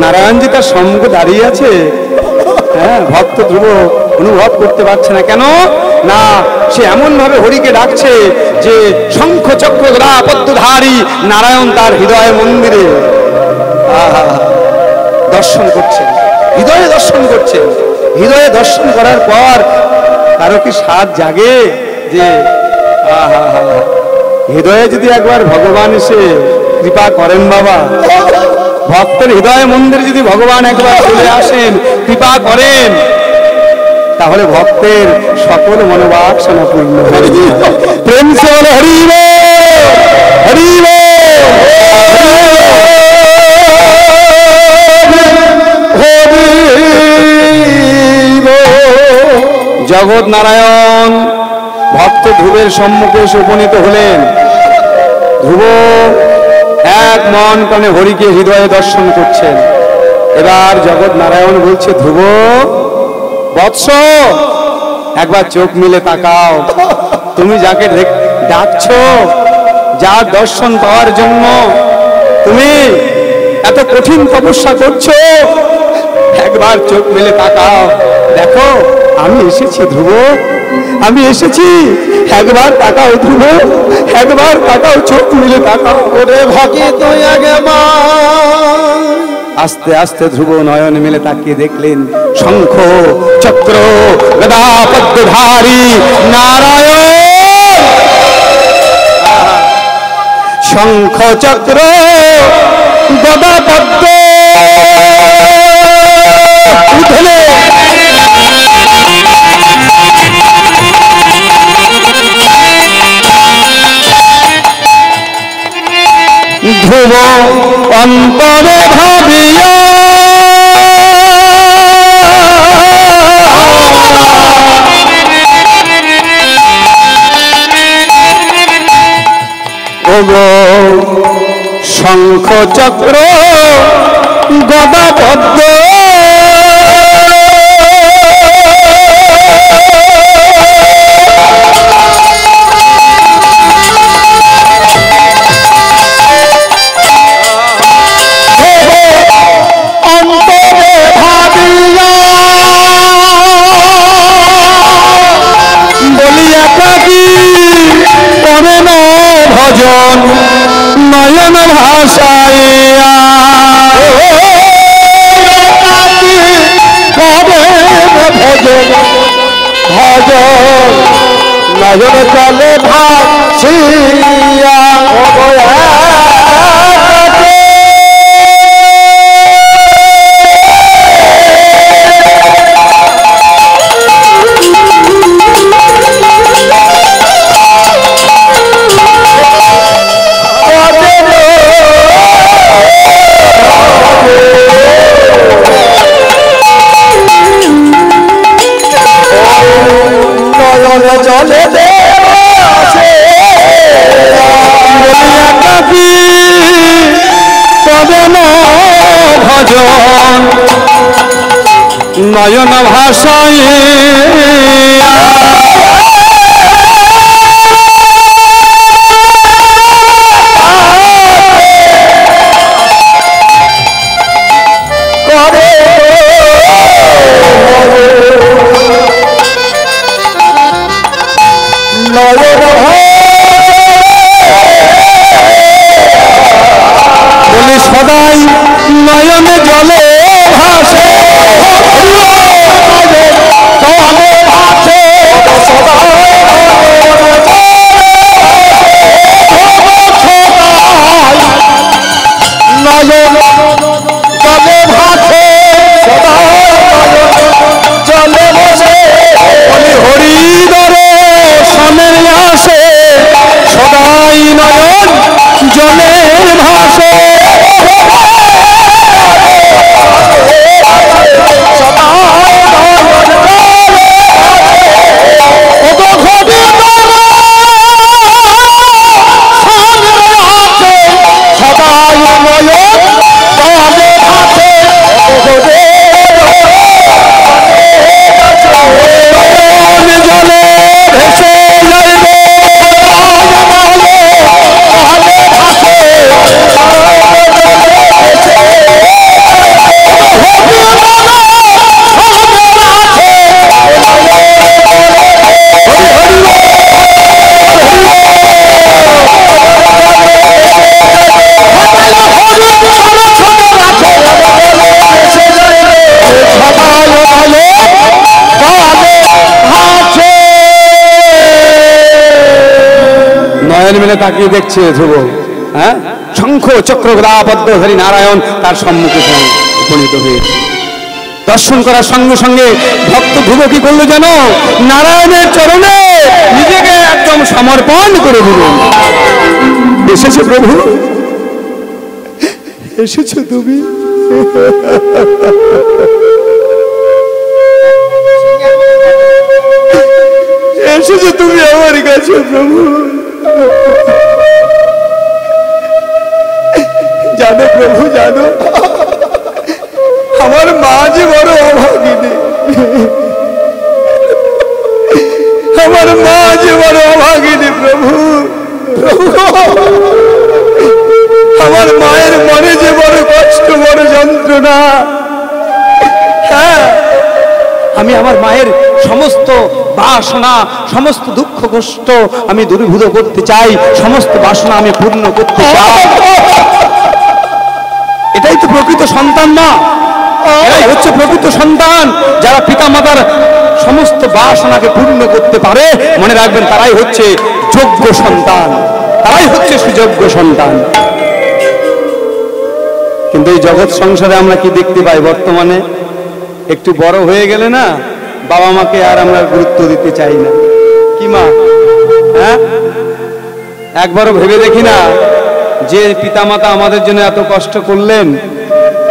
Speaker 1: নারায়ণ যে তার সম্মুখে দাঁড়িয়ে আছে। হ্যাঁ ভক্ত ধ্রুব অনুভব করতে পারছে না। কেন না, সে এমন ভাবে হরিকে ডাকছে যে শঙ্খ চক্র গদা পদ্মধারী নারায়ণ তার হৃদয় মন্দিরে দর্শন করছেন, হৃদয়ে দর্শন করছেন। হৃদয়ে দর্শন করার পর কারো কি স্বাদ জাগে যে হৃদয়ে যদি একবার ভগবান এসে কৃপা করেন, বাবা ভক্তের হৃদয় মন্দিরে যদি ভগবান একবার চলে আসেন, কৃপা করেন, তাহলে ভক্তের সকল মনোবাসনা পূর্ণ হয়ে যায়। প্রেম সে বলে হরি হরি জগৎ নারায়ণ ভক্ত ধ্রুবের সম্মুখে এসে উপনীত হলেন। ধ্রুব এক মন প্রাণে হরিকে হৃদয়ে দর্শন করছেন। এবার জগৎ নারায়ণ বলছে, ধ্রুব বৎস একবার চোখ মিলে তাকাও। তুমি যাকে ডাকছো, যার দর্শন পাওয়ার জন্য তুমি এত কঠিন তপস্যা করছো, একবার চোখ মিলে তাকাও, দেখো আমি এসেছি ধ্রুব, আমি এসেছি। একবার তাকাও ধ্রুব, একবার তাকাও, চোখ মিলে তাকাও। ওরে ভাগে তুই আগে মা। আস্তে আস্তে ধ্রুব নয়ন মিলে তাকিয়ে দেখলেন শঙ্খ চক্র গদা পদ্মধারী নারায়ণ। শঙ্খ চক্র গদা পদ্ম ধ্রুব অন্তরে ভাবিয়া শঙ্খ চক্র গদা পদ্ম ভজন নয়ন ভাষাইয়া ভজন ভজন নয়ন চলে ভাসিয়া জলে দেব নয়ন ভাষায় বলে সদাই নয়নে জলে ভাসে তাকিয়ে দেখছে ধ্রুব। হ্যাঁ, শঙ্খ চক্র গদাপদ্মধারী নারায়ণ তার সম্মুখে উপনীত হয়েছে। দর্শন করার সঙ্গে সঙ্গে ভক্ত ধ্রুব কি করলো জানো? নারায়ণের চরণে নিজেকে একদম সমর্পণ করে দিল। এসেছো প্রভু, এসেছো তুমি। এসেছো তুমি আমার কাছে প্রভু। জানো প্রভু, জানো আমার মা যে বড় অভাগিনী, আমার মা যে বড় অভাগিনী প্রভু। আমার মায়ের মনে যে বড় কষ্ট, বড় যন্ত্রণা। হ্যাঁ, আমি আমার মায়ের সমস্ত বাসনা, সমস্ত দুঃখ কষ্ট আমি দূরীভূত করতে চাই, সমস্ত বাসনা আমি পূর্ণ করতে চাই। এটাই তো প্রকৃত সন্তান না? এরাই হচ্ছে প্রকৃত সন্তান, যারা পিতা মাতার সমস্ত বাসনাকে পূর্ণ করতে পারে। মনে রাখবেন, তারাই হচ্ছে যোগ্য সন্তান, তারাই হচ্ছে সুযোগ্য সন্তান। কিন্তু এই জগৎ সংসারে আমরা কি দেখতে পাই বর্তমানে? একটু বড় হয়ে গেলে না, বাবা মাকে আর আমরা গুরুত্ব দিতে চাই না। কি মা? হ্যাঁ, একবারও ভেবে দেখি না যে পিতামাতা আমাদের জন্য এত কষ্ট করলেন,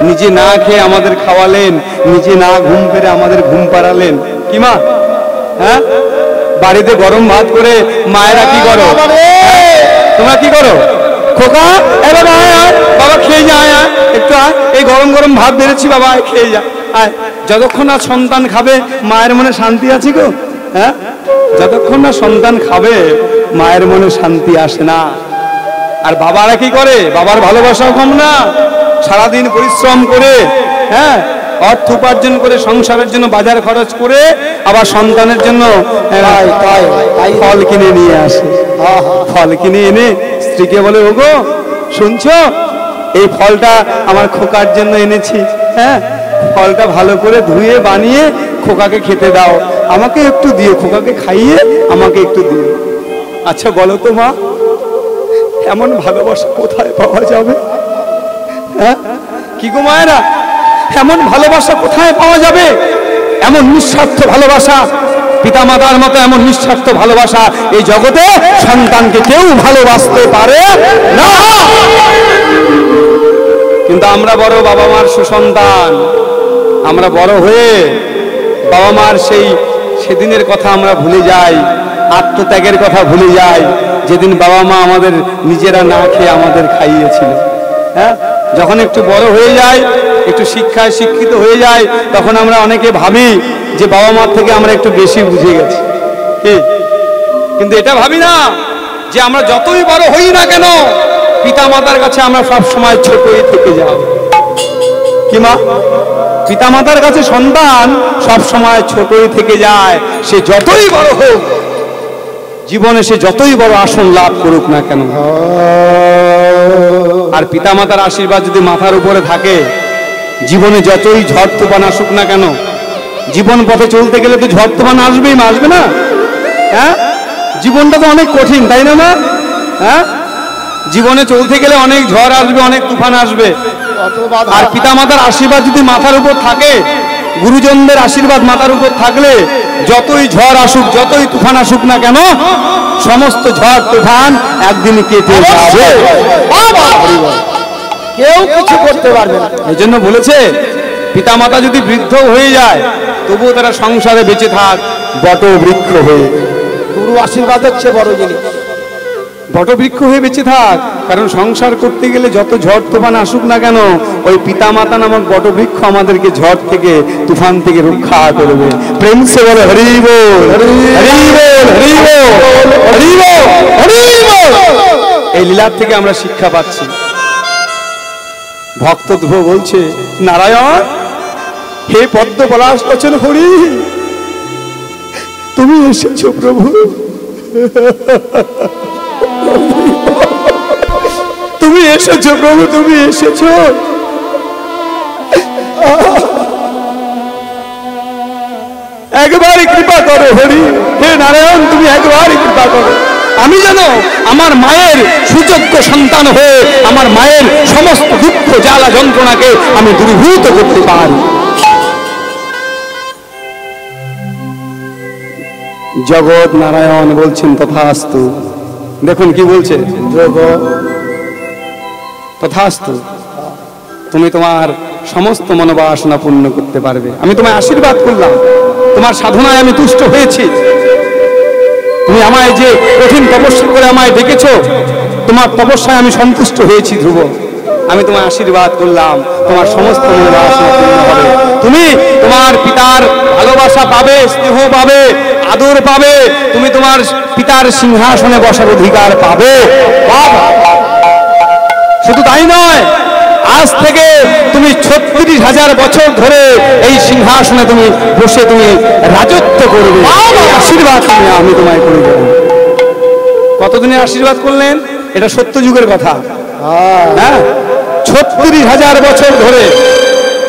Speaker 1: নিজে না খেয়ে আমাদের খাওয়ালেন, নিজে না ঘুম পেরে আমাদের ঘুম পাড়ালেন। কি মা? হ্যাঁ, বাড়িতে গরম ভাত করে মায়েরা কি করো? তোমরা কি করো? খোকা, এবার আয় আয় বাবা, খেয়ে যা, আয় একটু আয়, এই গরম গরম ভাত বেড়েছি বাবা, খেয়ে যা, আয়। যতক্ষণ না সন্তান খাবে মায়ের মনে শান্তি আছে গো? হ্যাঁ, যতক্ষণ না সন্তান খাবে মায়ের মনে শান্তি আসে না। আর বাবারা কি করে? বাবার ভালোবাসাও কম না, সারাদিন পরিশ্রম করে, হ্যাঁ, অর্থ উপার্জন করে সংসারের জন্য বাজার খরচ করে আবার সন্তানের জন্য ফল কিনে নিয়ে আসে। ফল কিনে এনে স্ত্রীকে বলে, ওগো শুনছো, এই ফলটা আমার খোকার জন্য এনেছি, হ্যাঁ, ফলটা ভালো করে ধুয়ে বানিয়ে খোকাকে খেতে দাও, আমাকে একটু দিও, খোকাকে খাইয়ে আমাকে একটু দিও। আচ্ছা বলো তো মা, এমন ভালোবাসা কোথায় পাওয়া যাবে? হ্যাঁ, কি গো মায়েরা, এমন ভালোবাসা কোথায় পাওয়া যাবে? এমন নিঃস্বার্থ ভালোবাসা, পিতা মাতার মতো এমন নিঃস্বার্থ ভালোবাসা এই জগতে সন্তানকে কেউ ভালোবাসতে পারে না। কিন্তু আমরা বড় বাবা মার সুসন্তান, আমরা বড় হয়ে বাবা মার সেদিনের কথা আমরা ভুলে যাই, আত্মত্যাগের কথা ভুলে যাই, যেদিন বাবা মা আমাদের নিজেরা না খেয়ে আমাদের খাইয়েছিল। হ্যাঁ, যখন একটু বড় হয়ে যায় একটু শিক্ষায় শিক্ষিত হয়ে যায়, তখন আমরা অনেকে ভাবি যে বাবা মার থেকে আমরা একটু বেশি বুঝে গেছি, কিন্তু এটা ভাবি না যে আমরা যতই বড় হই না কেন পিতা মাতার কাছে আমরা সব সময় ছোটই থেকে যাব। কি মা? পিতা মাতার কাছে সন্তান সব সময় ছোটই থেকে যায়। সে যতই বড় হোক জীবনে, সে যতই বড় আসন লাভ করুক না কেন, আর পিতা মাতার আশীর্বাদ যদি মাথার উপরে থাকে, জীবনে যতই ঝড় তুফান আসুক না কেন, জীবন পথে চলতে গেলে তো ঝড় তুফান আসবেই, আসবে না? হ্যাঁ, জীবনটা তো অনেক কঠিন, তাই না মা? হ্যাঁ, জীবনে চলতে গেলে অনেক ঝড় আসবে, অনেক তুফান আসবে, আর পিতা মাতার আশীর্বাদ যদি মাথার উপর থাকে, গুরুজনদের আশীর্বাদ মাথার উপর থাকলে যতই ঝড় আসুক, যতই তুফান আসুক না কেন, সমস্ত ঝড় তুফান একদিন কেটে যাবে,
Speaker 2: কেউ কিছু করতে পারবে না।
Speaker 1: এই জন্য বলেছে পিতা মাতা যদি বৃদ্ধ হয়ে যায় তবুও তারা সংসারে বেঁচে থাক বট বৃক্ষ হয়ে।
Speaker 2: গুরু আশীর্বাদ হচ্ছে বড় জিনিস।
Speaker 1: বটবৃক্ষ হয়ে বেঁচে থাক, কারণ সংসার করতে গেলে যত ঝড় তুফান আসুক না কেন, ওই পিতা মাতা নামক বটবৃক্ষ আমাদেরকে ঝড় থেকে তুফান থেকে রক্ষা করবে। প্রেম সে বলে হরি বল, হরি বল, হরি বল, হরি বল, হরি বল। এই লীলার থেকে আমরা শিক্ষা পাচ্ছি। ভক্ত ধ্রুব বলছে, নারায়ণ হে পদ্ম পলাশ লোচন হরি, তুমি এসেছো প্রভু, তুমি এসেছো প্রভু, তুমি এসেছো। একবারই কৃপা করো হরি, হে নারায়ণ তুমি একবারই কৃপা করো, আমি যেন আমার মায়ের সুযোগ্য সন্তান হয়ে আমার মায়ের সমস্ত দুঃখ জ্বালা যন্ত্রণাকে আমি দূরীভূত করতে পারি। জগৎ নারায়ণ বলছেন তথাস্তু। দেখুন কি বলছে, তথাস্তু, তুমি তোমার সমস্ত মনোবাসনা পূর্ণ করতে পারবে। আমি তোমায় আশীর্বাদ করলাম, তোমার সাধনায় আমি তুষ্ট হয়েছি, তুমি আমায় যে কঠিন তপস্যা করে আমায় ডেকেছ, তোমার তপস্যায় আমি সন্তুষ্ট হয়েছি ধ্রুব। আমি তোমায় আশীর্বাদ করলাম, তোমার সমস্ত মনোবাসনা পূর্ণ হবে, তুমি তোমার পিতার ভালোবাসা পাবে, স্নেহ পাবে, আদর পাবে, তুমি তোমার পিতার সিংহাসনে বসার অধিকার পাবে। শুধু তাই নয়, আজ থেকে তুমি 36,000 বছর ধরে এই সিংহাসনে তুমি বসে তুমি রাজত্ব করবে। আশীর্বাদ আমি তোমায় করে দেব। কতদিনের আশীর্বাদ করলেন? এটা সত্যযুগের কথা। হ্যাঁ, 36,000 বছর ধরে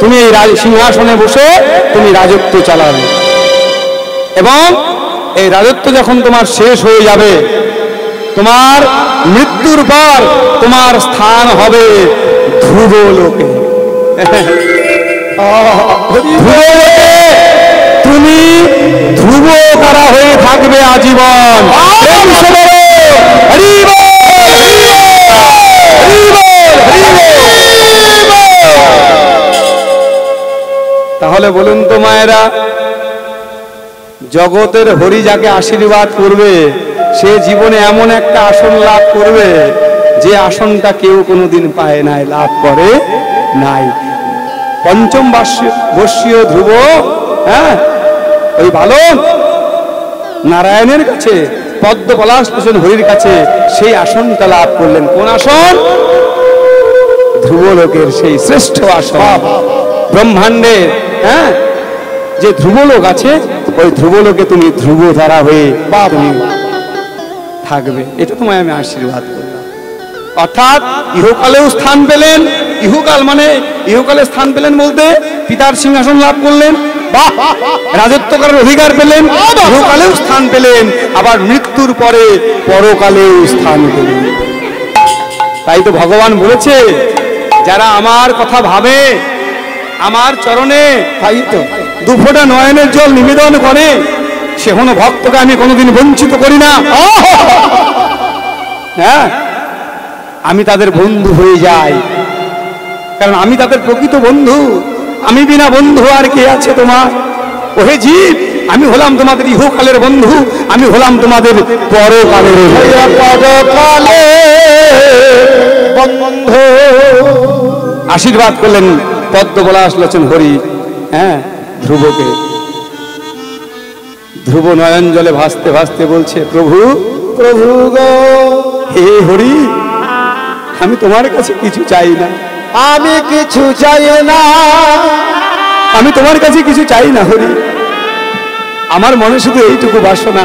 Speaker 1: তুমি এই সিংহাসনে বসে তুমি রাজত্ব চালাবে, এবং এই রাজত্ব যখন তোমার শেষ হয়ে যাবে, তোমার মৃত্যুর পর তোমার স্থান হবে ধ্রুবলোকে। ধ্রুবলোকে তুমি ধ্রুব তারা হয়ে থাকবে আজীবন। তাহলে বলুন তো মায়েরা, জগতের হরি যাকে আশীর্বাদ করবে সে জীবনে এমন একটা আসন লাভ করবে যে আসনটা কেউ কোনোদিন পায় নাই, লাভ করে নাই। পঞ্চম বর্ষীয় ধ্রুব, হ্যাঁ, ওই বালক নারায়ণের কাছে, পদ্ম পলাশ লোচন হরির কাছে সেই আসনটা লাভ করলেন। কোন আসন? ধ্রুবলোকের সেই শ্রেষ্ঠ আসন, ব্রহ্মাণ্ডের। হ্যাঁ, যে ধ্রুবলোক আছে, ওই ধ্রুবলোকে তুমি ধ্রুব ধারা হয়ে তুমি থাকবে। এটা তোমায় আমি আশীর্বাদ করলাম। অর্থাৎ ইহকালেও স্থান পেলেন, ইহকাল মানে ইহকালে স্থান পেলেন বলতে পিতার সিংহাসন লাভ করলেন, রাজত্ব করার অধিকার পেলেন, ইহকালেও স্থান পেলেন, আবার মৃত্যুর পরে পরকালেও স্থান পেলেন। তাই তো ভগবান বলেছে, যারা আমার কথা ভাবে, আমার চরণে তাই তো দুফোঁটা নয়নের জল নিবেদন করে, সে কোনো ভক্তকে আমি কোনোদিন বঞ্চিত করি না। হ্যাঁ, আমি তাদের বন্ধু হয়ে যাই, কারণ আমি তাদের প্রকৃত বন্ধু। আমি বিনা বন্ধু আর কে আছে তোমার? ওহে জীব, আমি হলাম তোমাদের ইহকালের বন্ধু, আমি হলাম তোমাদের পরকালের বন্ধু। আশীর্বাদ করলেন পদ্মপলাশ লোচন হরি, হ্যাঁ, ধ্রুবকে। ধ্রুব নয়ন জলে ভাসতে ভাসতে বলছে, প্রভু
Speaker 2: প্রভু গো,
Speaker 1: হে হরি, আমি তোমার কাছে কিছু চাই না,
Speaker 2: আমি কিছু চাই না,
Speaker 1: আমি তোমার কাছে কিছু চাই না হরি। আমার মনে শুধু এইটুকু বাসনা,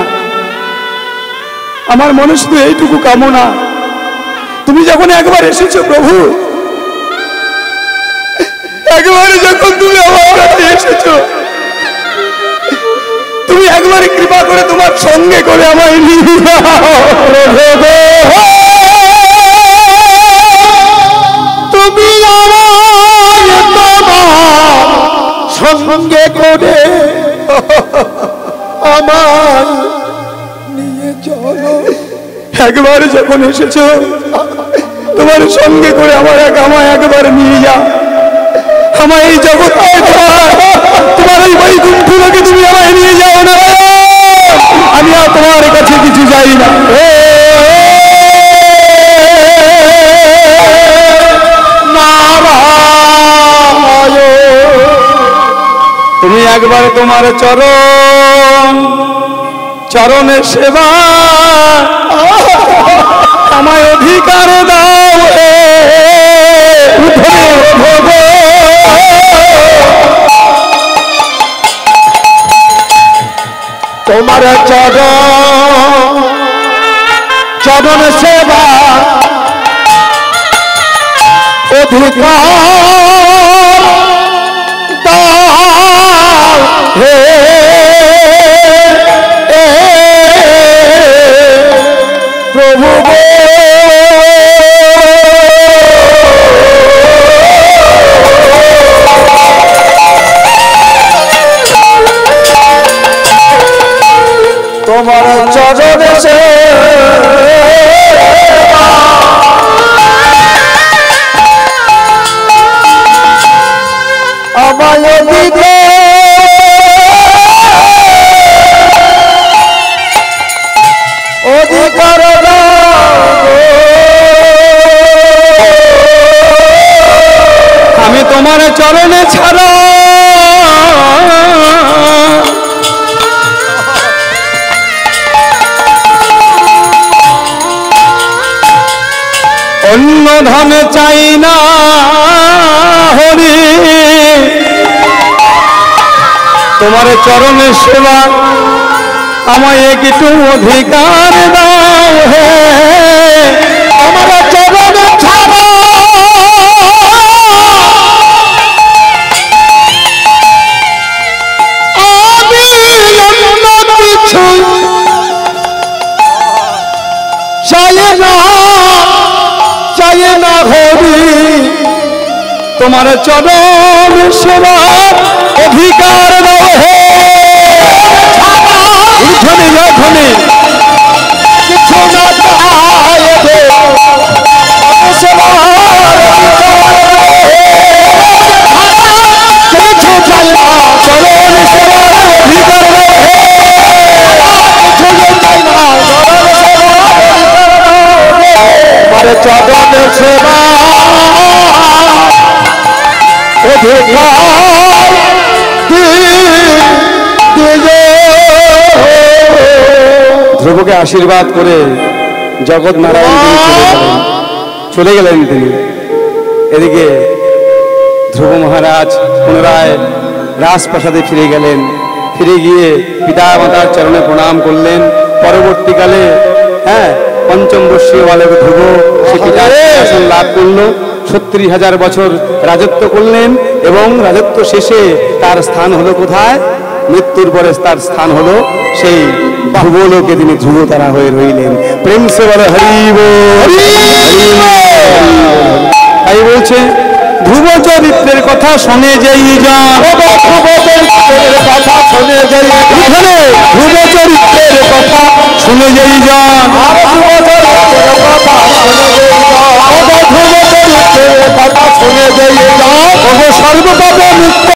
Speaker 1: আমার মনে শুধু এইটুকু কামনা, তুমি যখন একবার এসেছো প্রভু, একবারে যখন তুমি আমার কাছে এসেছো, তুমি একবারে কৃপা করে তোমার সঙ্গে করে আমায় নিয়ে যাও প্রভু গো।
Speaker 2: তুমি আমায় তোমার সঙ্গে করে আমার নিয়ে চলো।
Speaker 1: একবার যখন এসেছো, তোমার সঙ্গে করে আমায় একবার নিয়ে যাও। আমার এই জগতে তোমার এই বৈকুণ্ঠ লোকে তুমি আমায় নিয়ে যাও না, আমি আর তোমার কাছে কিছু চাই না। তুমি একবার তোমার চরণের সেবা আমায় অধিকার দাও হে ভগবান।
Speaker 2: তোমার চরণ সেবা অধিকার দাও হে প্রভু গো। তোমার চরণে আমায় অধিকার
Speaker 1: আমি তোমার চরণে ছাড়া অন্য ধন চাই না হরি। তোমার চরণের সেবা আমায় একটু অধিকার দাও হে।
Speaker 2: আমার চরণে ছাড়া আমি অন্য কিছু চাই না হরি।
Speaker 1: তোমার চরণ সেবা অধিকার দাও হে। ধনী ধনী
Speaker 2: কিছু না চাই সেবা কিছু চাই না
Speaker 1: চরণ সেবা অধিকার দাও হে।
Speaker 2: আমার চরণ সেবা অধিকার
Speaker 1: ধ্রুবকে আশীর্বাদ করে জগৎ নারায়ণ চলে গেলেন তিনি। এদিকে ধ্রুব মহারাজ পুনরায় রাজপ্রাসাদে ফিরে গেলেন। ফিরে গিয়ে পিতা মাতার চরণে প্রণাম করলেন। পরবর্তীকালে পঞ্চম বর্ষীয় বালক ধ্রুব সে পিতার শাসন লাভ করল। ৩০,০০০ বছর রাজত্ব করলেন এবং রাজত্ব শেষে তার স্থান হলো কোথায়? মৃত্যুর পরে তার স্থান হলো সেই ধ্রুবলোকে তিনি ধ্রুবতারা হয়ে রইলেন। প্রেম সে বলে হরি বল। তাই বলছে ধ্রুব চরিত্রের কথা শুনে যাই যান, ধ্রুব চরিত্রের কথা শুনে যাই যান, ধ্রুব চরিত্রের কথা শুনে যাই যান, সর্বপাপে